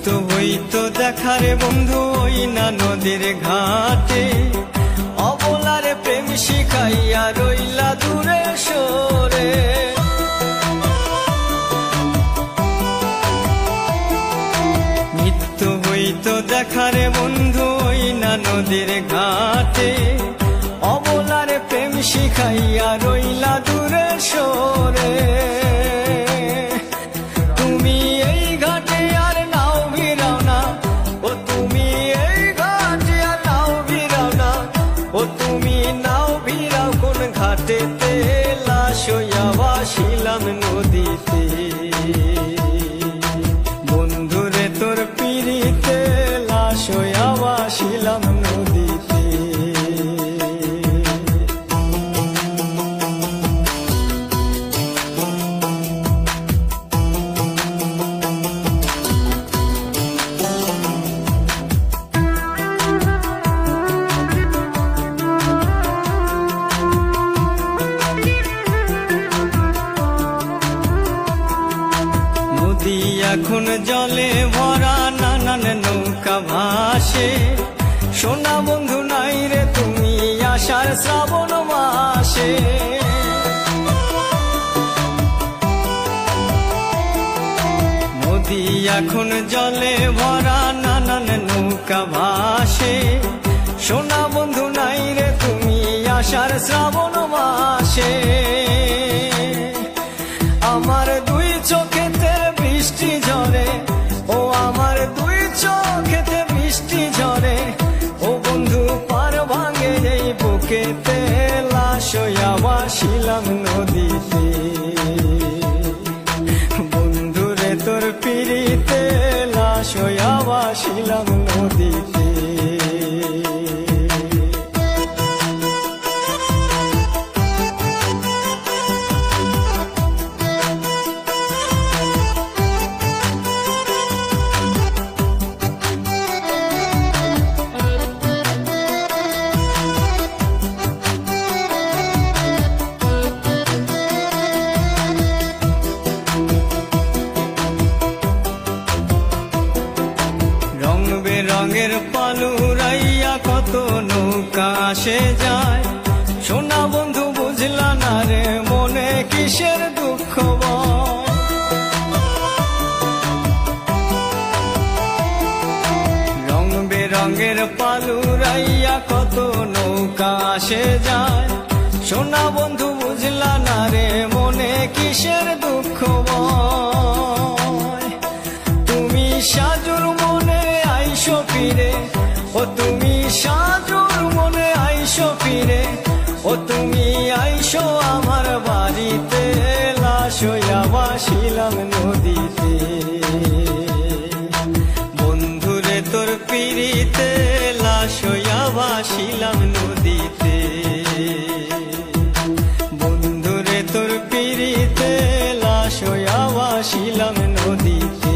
মৃত্যু হইতো দেখারে বন্ধু ওই না নদীর ঘাটে, অবলারে প্রেম শিখাইয়া রইলা দূরে সরে। মৃত্যু হইতো দেখারে বন্ধু ওই না নদীর ঘাটে, অবলারে প্রেম শিখাইয়া রইলা দূরে সরে। তুমি এই ঘাটে আর নাও ভিড়াও না, ও তুমি এই ঘাটে আর নাও ভিড়াও না, ও তুমি নাও ভিড়াও কোন ঘাটেতে, লাশ হইয়া ভাসিলাম নদীতে। বন্ধুরে তোর পিড়িতে লাশ হইয়া ভাসিলাম নদীতে। নদী এখন জলে ভরা, নানান নৌকা ভাসে, সোনা বন্ধু নাই রে তুমি আষাঢ় শ্রাবণ মাসে। নদী এখন জলে ভরা, নানান নৌকা ভাসে, সোনা বন্ধু নাই রে তুমি আষাঢ় শ্রাবণ মাসে। আমার দুই চোখেতে বৃষ্টি ঝরে, ও আমার দুই চোখেতে বৃষ্টি ঝরে, ও বন্ধু পার ভাঙে এই বুকেতে, লাশ হইয়া ভাসিলাম নদীতে। বন্ধুরে তোর পিড়িতে লাশ হইয়া ভাসিলাম নদীতে। রঙের পালুরাইয়া কত নৌকা আসে যায়, সোনা বন্ধু বুঝলা না রে মনে কিসের দুঃখ বয়। রং বেরঙের পালুরাইয়া কত নৌকা আসে যায়, সোনা বন্ধু বুঝলা না রে মনে কিসের দুঃখ বয়। তুমি সাজুর মনে আইসো ফিরে, ও তুমি সাজুর মনে আইসো ফিরে, ও তুমি আইসো আমার বাড়িতে, লাশ হইয়া ভাসিলাম নদীতে। বন্ধুরে তোর পিড়িতে লাশ হইয়া ভাসিলাম নদীতে। বন্ধুরে তোর পিড়িতে লাশ হইয়া ভাসিলাম নদীতে।